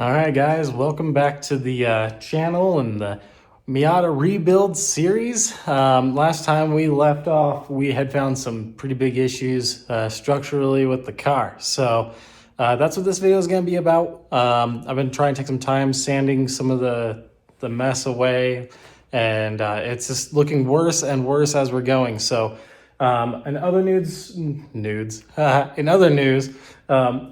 All right, guys, welcome back to the channel and the Miata rebuild series. Last time we left off, we had found some pretty big issues structurally with the car. So that's what this video is going to be about. I've been trying to take some time sanding some of the mess away, and it's just looking worse and worse as we're going. So in other news,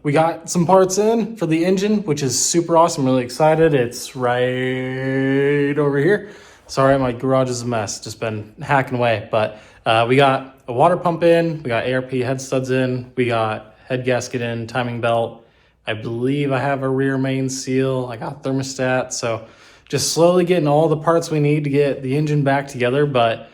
we got some parts in for the engine, which is super awesome. I'm really excited. It's right over here. Sorry, my garage is a mess. Just been hacking away. But we got a water pump in. We got ARP head studs in. We got head gasket in, timing belt. I believe I have a rear main seal. I got thermostat. So just slowly getting all the parts we need to get the engine back together. But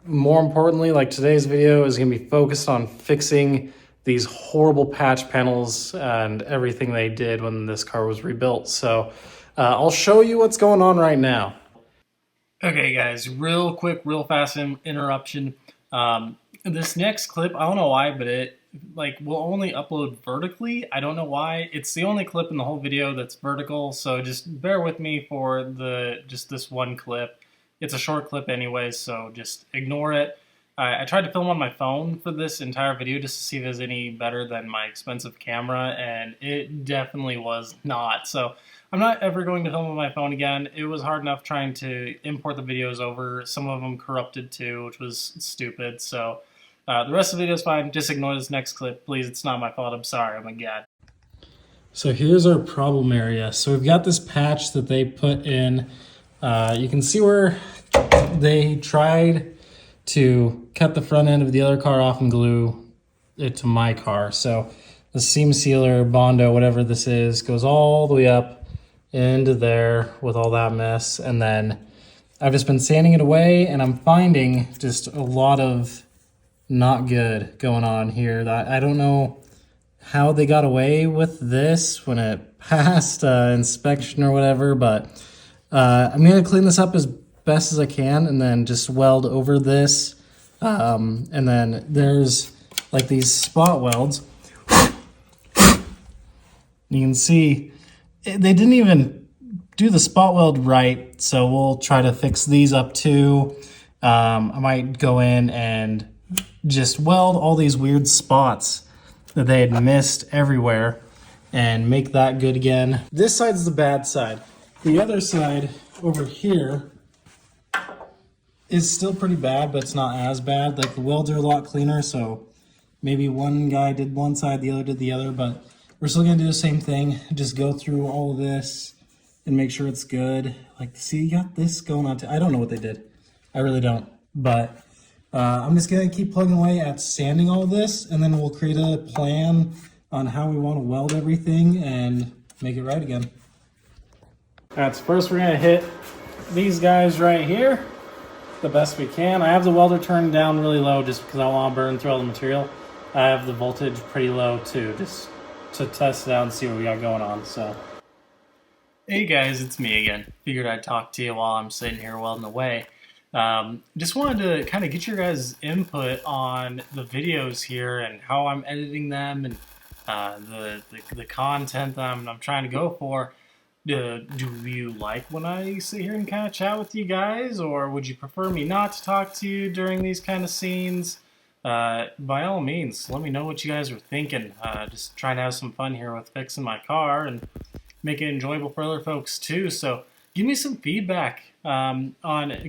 more importantly, like today's video is going to be focused on fixing these horrible patch panels and everything they did when this car was rebuilt. So I'll show you what's going on right now. Okay, guys, real quick, real fast interruption. This next clip, I don't know why, but it will only upload vertically. I don't know why. It's the only clip in the whole video that's vertical, so just bear with me for just this one clip. It's a short clip anyways, so just ignore it. I tried to film on my phone for this entire video just to see if it was any better than my expensive camera, and it definitely was not. So I'm not ever going to film on my phone again. It was hard enough trying to import the videos over. Some of them corrupted too, which was stupid. So the rest of the video is fine. Just ignore this next clip, please. It's not my fault. I'm sorry. Oh my God. So here's our problem area. So we've got this patch that they put in. You can see where they tried to cut the front end of the other car off and glue it to my car. So the seam sealer, Bondo, whatever this is, goes all the way up into there with all that mess. And then I've just been sanding it away, and I'm finding just a lot of not good going on here. I don't know how they got away with this when it passed inspection or whatever, but I'm going to clean this up as best as I can and then just weld over this. And then there's like these spot welds. You can see they didn't even do the spot weld right, so we'll try to fix these up too. I might go in and just weld all these weird spots that they had missed everywhere and make that good again. This side's the bad side. The other side over here is still pretty bad, but it's not as bad. Like the welds are a lot cleaner, so maybe one guy did one side, the other did the other, but we're still gonna do the same thing. Just go through all of this and make sure it's good. Like, see, you got this going on. I don't know what they did. I really don't, but I'm just gonna keep plugging away at sanding all of this, and then we'll create a plan on how we want to weld everything and make it right again. All right, so first we're gonna hit these guys right here the best we can. I have the welder turned down really low just because I don't want to burn through all the material. I have the voltage pretty low too, just to test it out and see what we got going on. So, hey guys, it's me again. Figured I'd talk to you while I'm sitting here welding away. Just wanted to kind of get your guys' input on the videos here and how I'm editing them and the content that I'm trying to go for. Do you like when I sit here and kind of chat with you guys, or would you prefer me not to talk to you during these kind of scenes? By all means, let me know what you guys are thinking. Just trying to have some fun here with fixing my car and make it enjoyable for other folks too. So give me some feedback on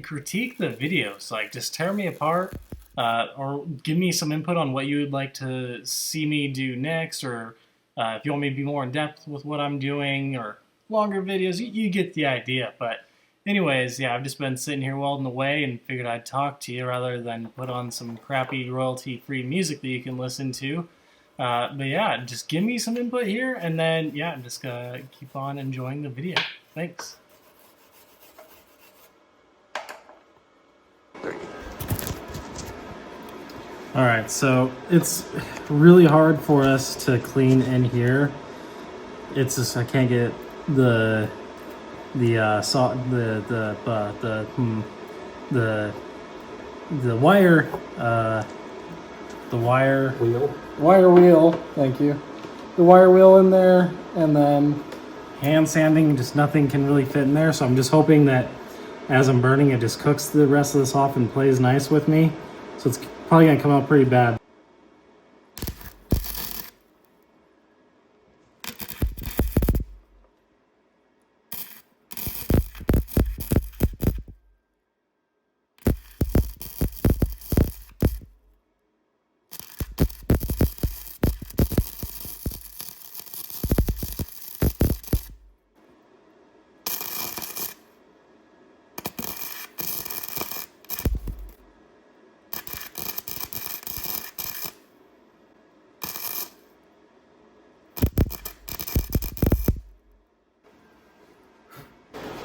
critique the videos. Like, just tear me apart, or give me some input on what you would like to see me do next, or if you want me to be more in depth with what I'm doing, or longer videos. You get the idea. But anyways, yeah, I've just been sitting here welding away and figured I'd talk to you rather than put on some crappy royalty-free music that you can listen to. But yeah, just give me some input here, and then yeah, I'm just gonna keep on enjoying the video. Thanks. Alright, so it's really hard for us to clean in here. It's just I can't get the wire wheel, thank you, the wire wheel in there, and then hand sanding, just nothing can really fit in there. So I'm just hoping that as I'm burning, it just cooks the rest of this off and plays nice with me. So it's probably gonna come out pretty bad.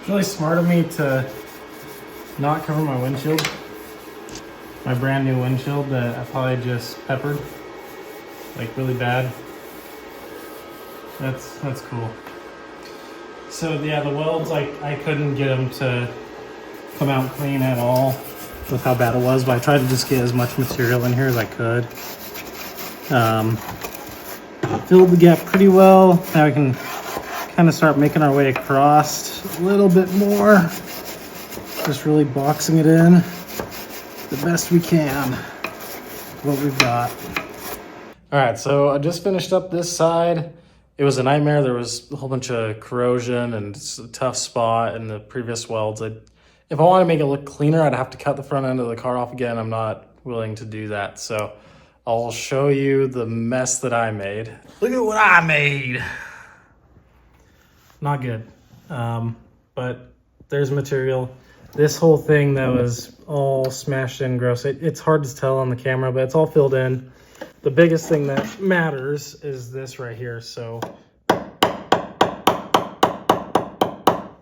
It's really smart of me to not cover my windshield. My brand new windshield that I probably just peppered like really bad. That's cool. So yeah, the welds, I couldn't get them to come out clean at all with how bad it was, but I tried to just get as much material in here as I could. Filled the gap pretty well. Now we can kind of start making our way across a little bit more. Just really boxing it in the best we can. What we've got. All right, so I just finished up this side. It was a nightmare. There was a whole bunch of corrosion and it's a tough spot in the previous welds. If I want to make it look cleaner, I'd have to cut the front end of the car off again. I'm not willing to do that. So I'll show you the mess that I made. Look at what I made. Not good, but there's material. This whole thing that was all smashed in gross. It's hard to tell on the camera, but it's all filled in. The biggest thing that matters is this right here. So you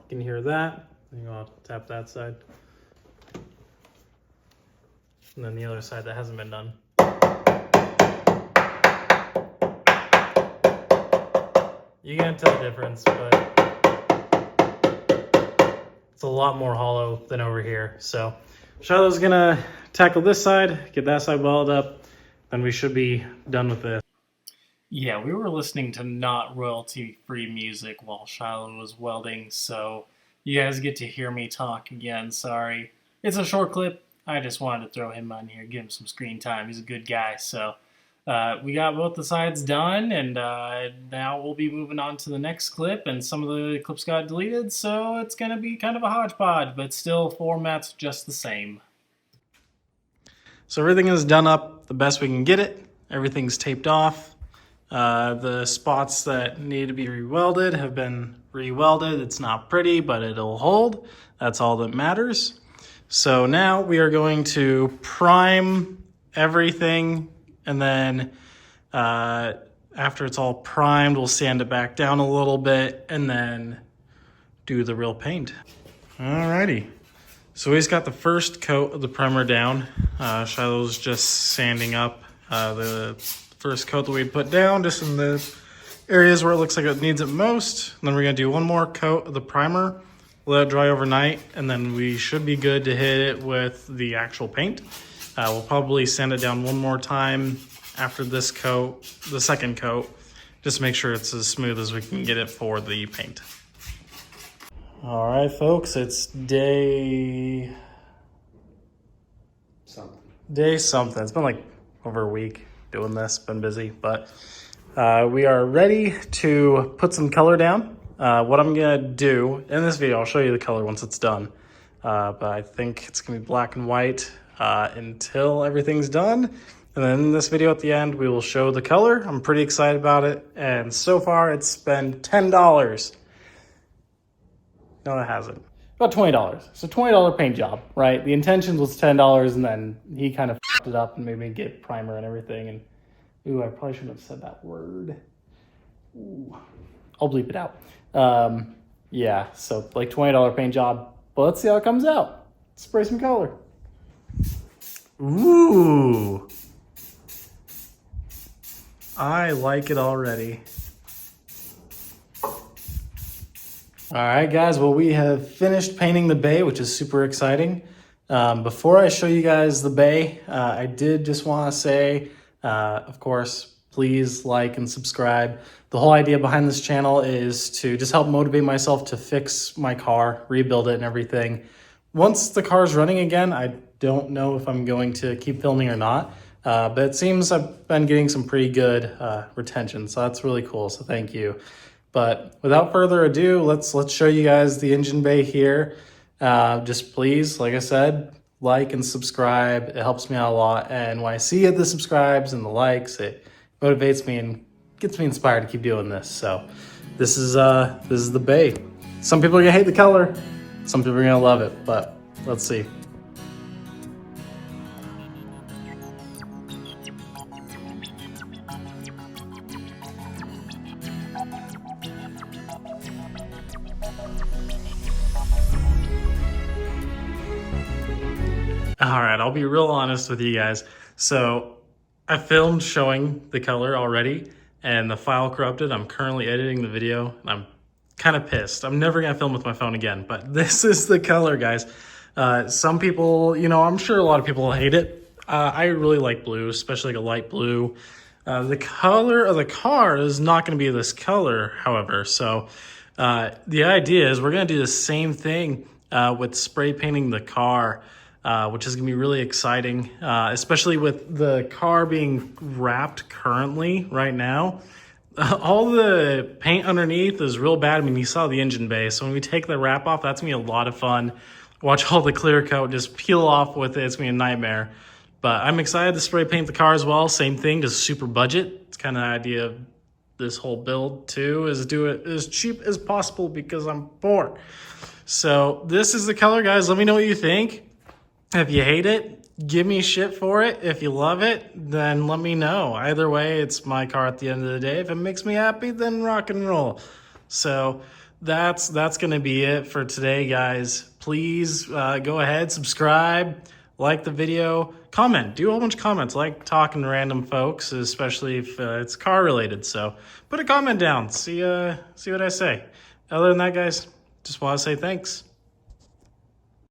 can hear that. I'll tap that side. And then the other side that hasn't been done. You can't tell the difference, but it's a lot more hollow than over here. So Shiloh's gonna tackle this side, get that side welded up, then we should be done with this. Yeah, we were listening to not royalty-free music while Shiloh was welding, so you guys get to hear me talk again. Sorry. It's a short clip. I just wanted to throw him on here, give him some screen time. He's a good guy, so we got both the sides done, and now we'll be moving on to the next clip, and some of the clips got deleted, so it's going to be kind of a hodgepodge, but still format's just the same. So everything is done up the best we can get it. Everything's taped off. The spots that need to be re-welded have been re-welded. It's not pretty, but it'll hold. That's all that matters. So now we are going to prime everything, and then after it's all primed, we'll sand it back down a little bit and then do the real paint. Alrighty. So we just got the first coat of the primer down. Shiloh's just sanding up the first coat that we put down, just in the areas where it looks like it needs it most. And then we're gonna do one more coat of the primer, let it dry overnight, and then we should be good to hit it with the actual paint. We'll probably sand it down one more time after this coat, the second coat, just to make sure it's as smooth as we can get it for the paint. All right, folks, it's day something. It's been like over a week doing this, been busy, but we are ready to put some color down. What I'm gonna do in this video, I'll show you the color once it's done, but I think it's gonna be black and white until everything's done. And then in this video at the end, we will show the color. I'm pretty excited about it, and so far it's been $10. No, it hasn't. About $20. It's a $20 paint job, right? The intention was $10, and then he kind of fucked it up and made me get primer and everything. And ooh, I probably shouldn't have said that word. Ooh, I'll bleep it out. Yeah, so like $20 paint job. But let's see how it comes out. Spray some color. Ooh, I like it already. All right, guys, well, we have finished painting the bay, which is super exciting. Before I show you guys the bay, I did just want to say, of course, please like and subscribe. The whole idea behind this channel is to just help motivate myself to fix my car, rebuild it and everything. Once the car's running again, I don't know if I'm going to keep filming or not, but it seems I've been getting some pretty good retention, so that's really cool, so thank you. But without further ado, let's show you guys the engine bay here. Just please, like I said, like and subscribe. It helps me out a lot, and when I see the subscribes and the likes, it motivates me and gets me inspired to keep doing this. So this is the bay. Some people are gonna hate the color, some people are gonna love it, but let's see. All right, I'll be real honest with you guys. So I filmed showing the color already and the file corrupted. I'm currently editing the video and I'm kind of pissed. I'm never gonna film with my phone again, but this is the color, guys. Some people, you know, I'm sure a lot of people hate it. I really like blue, especially like a light blue. The color of the car is not gonna be this color, however. So the idea is we're gonna do the same thing with spray painting the car. Which is going to be really exciting, especially with the car being wrapped currently right now. All the paint underneath is real bad. I mean, you saw the engine bay. So when we take the wrap off, that's going to be a lot of fun. Watch all the clear coat just peel off with it. It's going to be a nightmare. But I'm excited to spray paint the car as well. Same thing, just super budget. It's kind of the idea of this whole build too, is do it as cheap as possible because I'm poor. So this is the color, guys. Let me know what you think. If you hate it, give me shit for it. If you love it, then let me know. Either way, it's my car at the end of the day. If it makes me happy, then rock and roll. So that's going to be it for today, guys. Please go ahead, subscribe, like the video, comment. Do a whole bunch of comments. I like talking to random folks, especially if it's car related. So put a comment down. See what I say. Other than that, guys, just want to say thanks.